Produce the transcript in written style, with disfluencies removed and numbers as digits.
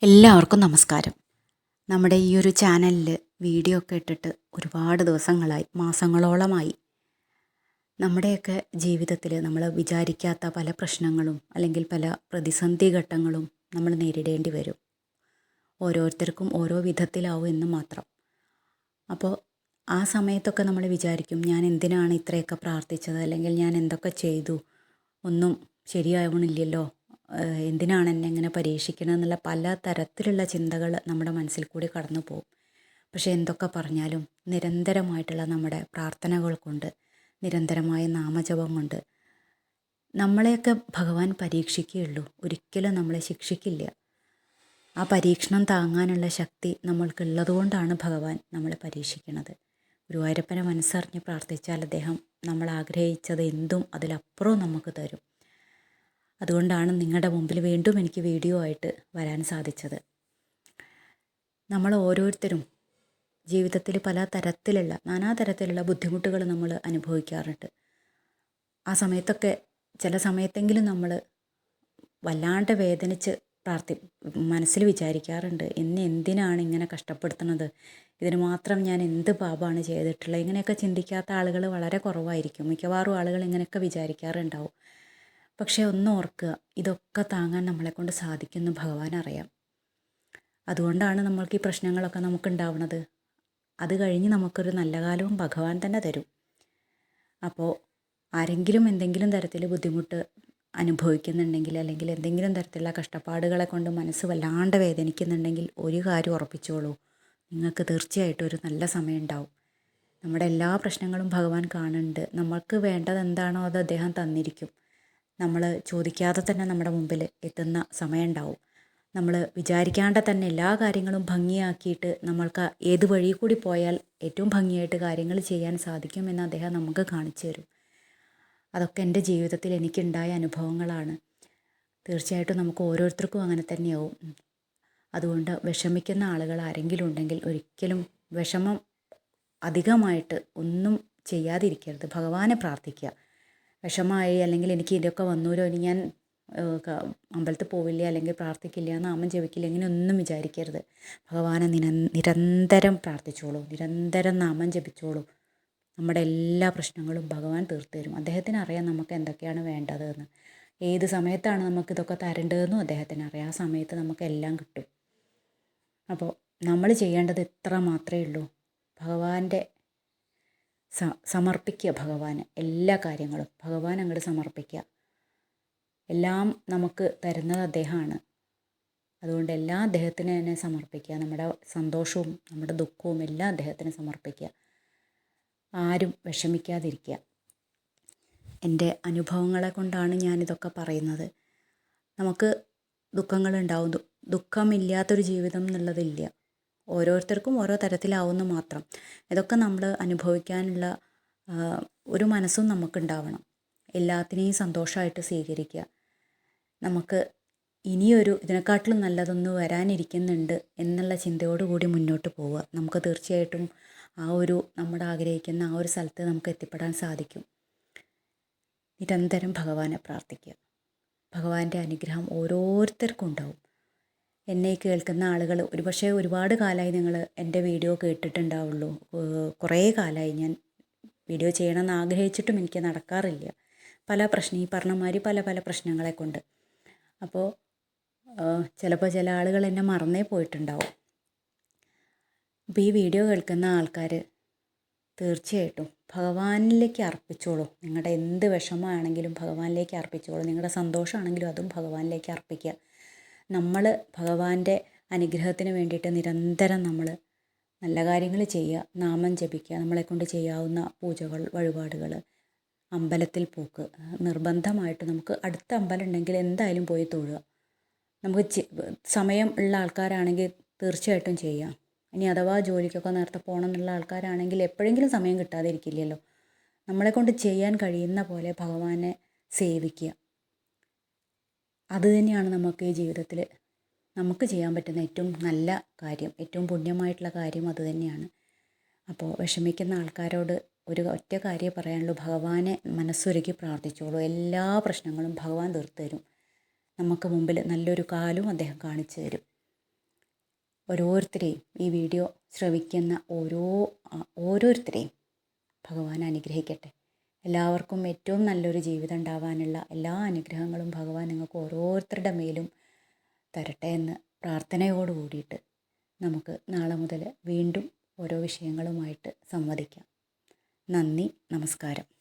എല്ലാവർക്കും നമസ്കാരം. നമ്മുടെ ഈ ഒരു ചാനലിൽ വീഡിയോ ഒക്കെ ഇട്ടിട്ട് ഒരുപാട് ദിവസങ്ങളായി, മാസങ്ങളോളമായി. നമ്മുടെയൊക്കെ ജീവിതത്തിൽ നമ്മൾ വിചാരിക്കാത്ത പല പ്രശ്നങ്ങളും അല്ലെങ്കിൽ പല പ്രതിസന്ധി ഘട്ടങ്ങളും നമ്മൾ നേരിടേണ്ടി വരും. ഓരോരുത്തർക്കും ഓരോ വിധത്തിലാവും എന്ന് മാത്രം. അപ്പോൾ ആ സമയത്തൊക്കെ നമ്മൾ വിചാരിക്കും, ഞാൻ എന്തിനാണ് ഇത്രയൊക്കെ പ്രാർത്ഥിച്ചത്, അല്ലെങ്കിൽ ഞാൻ എന്തൊക്കെ ചെയ്തു, ഒന്നും ശരിയാവണില്ലല്ലോ, എന്തിനാണ് എന്നെ ഇങ്ങനെ പരീക്ഷിക്കണം എന്നുള്ള പല തരത്തിലുള്ള ചിന്തകൾ നമ്മുടെ മനസ്സിൽ കൂടി കടന്നു പോകും. പക്ഷേ എന്തൊക്കെ പറഞ്ഞാലും നിരന്തരമായിട്ടുള്ള നമ്മുടെ പ്രാർത്ഥനകൾ കൊണ്ട്, നിരന്തരമായ നാമജപം കൊണ്ട് നമ്മളെയൊക്കെ ഭഗവാൻ പരീക്ഷിക്കുകയുള്ളൂ, ഒരിക്കലും നമ്മളെ ശിക്ഷിക്കില്ല. ആ പരീക്ഷണം താങ്ങാനുള്ള ശക്തി നമ്മൾക്കുള്ളതുകൊണ്ടാണ് ഭഗവാൻ നമ്മളെ പരീക്ഷിക്കുന്നത്. ഗുരുവായൂരപ്പനെ മനസ്സറിഞ്ഞ് പ്രാർത്ഥിച്ചാൽ അദ്ദേഹം നമ്മൾ ആഗ്രഹിച്ചത് എന്തും അതിലപ്പുറവും നമുക്ക് തരും. അതുകൊണ്ടാണ് നിങ്ങളുടെ മുമ്പിൽ വീണ്ടും എനിക്ക് വീഡിയോ ആയിട്ട് വരാൻ സാധിച്ചത്. നമ്മൾ ഓരോരുത്തരും ജീവിതത്തിൽ പല തരത്തിലുള്ള, നാനാതരത്തിലുള്ള ബുദ്ധിമുട്ടുകൾ നമ്മൾ അനുഭവിക്കാറുണ്ട്. ആ സമയത്തൊക്കെ ചില സമയത്തെങ്കിലും നമ്മൾ വല്ലാണ്ട് വേദനിച്ച് മനസ്സിൽ വിചാരിക്കാറുണ്ട്, എന്നെ എന്തിനാണ് ഇങ്ങനെ കഷ്ടപ്പെടുത്തുന്നത്, ഇതിന് മാത്രം ഞാൻ എന്ത് പാപമാണ് ചെയ്തിട്ടുള്ളത്. ഇങ്ങനെയൊക്കെ ചിന്തിക്കാത്ത ആളുകൾ വളരെ കുറവായിരിക്കും. മിക്കവാറും ആളുകൾ ഇങ്ങനെയൊക്കെ വിചാരിക്കാറുണ്ടാവും. പക്ഷേ ഒന്ന് ഓർക്കുക, ഇതൊക്കെ താങ്ങാൻ നമ്മളെക്കൊണ്ട് സാധിക്കുമെന്ന് ഭഗവാൻ അറിയാം. അതുകൊണ്ടാണ് നമ്മൾക്ക് ഈ പ്രശ്നങ്ങളൊക്കെ നമുക്കുണ്ടാവുന്നത്. അത് കഴിഞ്ഞ് നമുക്കൊരു നല്ല കാലവും ഭഗവാൻ തന്നെ തരും. അപ്പോൾ ആരെങ്കിലും എന്തെങ്കിലും തരത്തിൽ ബുദ്ധിമുട്ട് അനുഭവിക്കുന്നുണ്ടെങ്കിൽ, അല്ലെങ്കിൽ എന്തെങ്കിലും തരത്തിലുള്ള കഷ്ടപ്പാടുകളെ കൊണ്ട് മനസ്സ് വല്ലാണ്ട് വേദനിക്കുന്നുണ്ടെങ്കിൽ ഒരു കാര്യം ഉറപ്പിച്ചോളൂ, നിങ്ങൾക്ക് തീർച്ചയായിട്ടും ഒരു നല്ല സമയം ഉണ്ടാവും. നമ്മുടെ എല്ലാ പ്രശ്നങ്ങളും ഭഗവാൻ കാണുന്നുണ്ട്. നമ്മൾക്ക് വേണ്ടത് എന്താണോ അത് അദ്ദേഹം തന്നിരിക്കും. നമ്മൾ ചോദിക്കാതെ തന്നെ നമ്മുടെ മുമ്പിൽ എത്തുന്ന സമയമുണ്ടാവും. നമ്മൾ വിചാരിക്കാണ്ട് തന്നെ എല്ലാ കാര്യങ്ങളും ഭംഗിയാക്കിയിട്ട് നമ്മൾക്ക് ഏത് വഴി കൂടി പോയാൽ ഏറ്റവും ഭംഗിയായിട്ട് കാര്യങ്ങൾ ചെയ്യാൻ സാധിക്കുമെന്ന് അദ്ദേഹം നമുക്ക് കാണിച്ചു തരും. അതൊക്കെ എൻ്റെ ജീവിതത്തിൽ എനിക്കുണ്ടായ അനുഭവങ്ങളാണ്. തീർച്ചയായിട്ടും നമുക്ക് ഓരോരുത്തർക്കും അങ്ങനെ തന്നെയാവും. അതുകൊണ്ട് വിഷമിക്കുന്ന ആളുകൾ ആരെങ്കിലും ഉണ്ടെങ്കിൽ ഒരിക്കലും വിഷമം അധികമായിട്ട് ഒന്നും ചെയ്യാതിരിക്കരുത്. ഭഗവാനെ പ്രാർത്ഥിക്കുക. വിഷമമായി, അല്ലെങ്കിൽ എനിക്ക് ഇതൊക്കെ വന്നൂരോ, ഇനി ഞാൻ അമ്പലത്തിൽ പോവില്ല, അല്ലെങ്കിൽ പ്രാർത്ഥിക്കില്ല, നാമം ജപിക്കില്ല, ഇങ്ങനെയൊന്നും വിചാരിക്കരുത്. ഭഗവാനെ നിരന്തരം പ്രാർത്ഥിച്ചോളൂ, നിരന്തരം നാമം ജപിച്ചോളൂ. നമ്മുടെ എല്ലാ പ്രശ്നങ്ങളും ഭഗവാൻ തീർത്തു തരും. അദ്ദേഹത്തിന് അറിയാം നമുക്ക് എന്തൊക്കെയാണ് വേണ്ടതെന്ന്, ഏത് സമയത്താണ് നമുക്കിതൊക്കെ തരേണ്ടതെന്നും അദ്ദേഹത്തിന് അറിയാം. ആ സമയത്ത് നമുക്കെല്ലാം കിട്ടും. അപ്പോൾ നമ്മൾ ചെയ്യേണ്ടത് ഇത്ര മാത്രമേ ഉള്ളൂ, ഭഗവാന്റെ സമർപ്പിക്കുക. ഭഗവാന് എല്ലാ കാര്യങ്ങളും ഭഗവാൻ അങ്ങോട്ട് സമർപ്പിക്കുക. എല്ലാം നമുക്ക് തരുന്നത് അദ്ദേഹമാണ്. അതുകൊണ്ട് എല്ലാം അദ്ദേഹത്തിന് തന്നെ സമർപ്പിക്കുക. നമ്മുടെ സന്തോഷവും നമ്മുടെ ദുഃഖവും എല്ലാം അദ്ദേഹത്തിന് സമർപ്പിക്കുക. ആരും വിഷമിക്കാതിരിക്കുക. എൻ്റെ അനുഭവങ്ങളെ കൊണ്ടാണ് ഞാനിതൊക്കെ പറയുന്നത്. നമുക്ക് ദുഃഖങ്ങളുണ്ടാവും. ദുഃഖമില്ലാത്തൊരു ജീവിതം എന്നുള്ളതില്ല. ഓരോരുത്തർക്കും ഓരോ തരത്തിലാവുമെന്ന് മാത്രം. ഇതൊക്കെ നമ്മൾ അനുഭവിക്കാനുള്ള ഒരു മനസ്സും നമുക്കുണ്ടാവണം. എല്ലാത്തിനെയും സന്തോഷമായിട്ട് സ്വീകരിക്കുക. നമുക്ക് ഇനിയൊരു ഇതിനെക്കാട്ടിലും നല്ലതൊന്ന് വരാനിരിക്കുന്നുണ്ട് എന്നുള്ള ചിന്തയോടുകൂടി മുന്നോട്ട് പോവുക. നമുക്ക് തീർച്ചയായിട്ടും ആ ഒരു നമ്മൾ ആഗ്രഹിക്കുന്ന ആ ഒരു സ്ഥലത്ത് നമുക്ക് എത്തിപ്പെടാൻ സാധിക്കും. നിരന്തരം ഭഗവാനെ പ്രാർത്ഥിക്കുക. ഭഗവാന്റെ അനുഗ്രഹം ഓരോരുത്തർക്കും ഉണ്ടാവും. എന്നെ കേൾക്കുന്ന ആളുകൾ ഒരുപക്ഷെ ഒരുപാട് കാലമായി നിങ്ങൾ എൻ്റെ വീഡിയോ കേട്ടിട്ടുണ്ടാവുള്ളൂ. കുറേ കാലമായി ഞാൻ വീഡിയോ ചെയ്യണമെന്ന് ആഗ്രഹിച്ചിട്ടും എനിക്ക് നടക്കാറില്ല. ഈ പറഞ്ഞ മാതിരി പല പല പ്രശ്നങ്ങളെ കൊണ്ട്. അപ്പോൾ ചിലപ്പോൾ ചില ആളുകൾ എന്നെ മറന്നേ പോയിട്ടുണ്ടാവും. അപ്പോൾ ഈ വീഡിയോ കേൾക്കുന്ന ആൾക്കാർ തീർച്ചയായിട്ടും ഭഗവാനിലേക്ക് അർപ്പിച്ചോളൂ. നിങ്ങളുടെ എന്ത് വിഷമമാണെങ്കിലും ഭഗവാനിലേക്ക് അർപ്പിച്ചോളൂ. നിങ്ങളുടെ സന്തോഷമാണെങ്കിലും അതും ഭഗവാനിലേക്ക് അർപ്പിക്കുക. നമ്മൾ ഭഗവാന്റെ അനുഗ്രഹത്തിന് വേണ്ടിയിട്ട് നിരന്തരം നമ്മൾ നല്ല കാര്യങ്ങൾ ചെയ്യുക, നാമം ജപിക്കുക, നമ്മളെക്കൊണ്ട് ചെയ്യാവുന്ന പൂജകൾ, വഴിപാടുകൾ, അമ്പലത്തിൽ പോക്ക് നിർബന്ധമായിട്ട്. നമുക്ക് അടുത്ത അമ്പലം ഉണ്ടെങ്കിൽ എന്തായാലും പോയി തൊഴുക. നമുക്ക് സമയം ഉള്ള ആൾക്കാരാണെങ്കിൽ തീർച്ചയായിട്ടും ചെയ്യാം. ഇനി അഥവാ ജോലിക്കൊക്കെ നേരത്തെ പോകണം എന്നുള്ള ആൾക്കാരാണെങ്കിൽ എപ്പോഴെങ്കിലും സമയം കിട്ടാതിരിക്കില്ലല്ലോ. നമ്മളെക്കൊണ്ട് ചെയ്യാൻ കഴിയുന്ന പോലെ ഭഗവാനെ സേവിക്കുക. അതുതന്നെയാണ് നമുക്ക് ഈ ജീവിതത്തിൽ നമുക്ക് ചെയ്യാൻ പറ്റുന്ന ഏറ്റവും നല്ല കാര്യം, ഏറ്റവും പുണ്യമായിട്ടുള്ള കാര്യം അതുതന്നെയാണ്. അപ്പോൾ വിഷമിക്കുന്ന ആൾക്കാരോട് ഒരു ഒറ്റ കാര്യം പറയാനുള്ളൂ, ഭഗവാനെ മനസ്സൊരുക്കി പ്രാർത്ഥിച്ചോളൂ. എല്ലാ പ്രശ്നങ്ങളും ഭഗവാൻ തീർത്തു തരും. നമുക്ക് മുമ്പിൽ നല്ലൊരു കാലവും അദ്ദേഹം കാണിച്ചു തരും. ഓരോരുത്തരെയും ഈ വീഡിയോ ശ്രവിക്കുന്ന ഓരോരുത്തരെയും ഭഗവാൻ അനുഗ്രഹിക്കട്ടെ. എല്ലാവർക്കും ഏറ്റവും നല്ലൊരു ജീവിതം ഉണ്ടാവാനുള്ള എല്ലാ അനുഗ്രഹങ്ങളും ഭഗവാൻ നിങ്ങൾക്ക് ഓരോരുത്തരുടെ മേലും തരട്ടെ എന്ന് പ്രാർത്ഥനയോട് കൂടിയിട്ട് നമുക്ക് നാളെ മുതൽ വീണ്ടും ഓരോ വിഷയങ്ങളുമായിട്ട് സംവദിക്കാം. നന്ദി, നമസ്കാരം.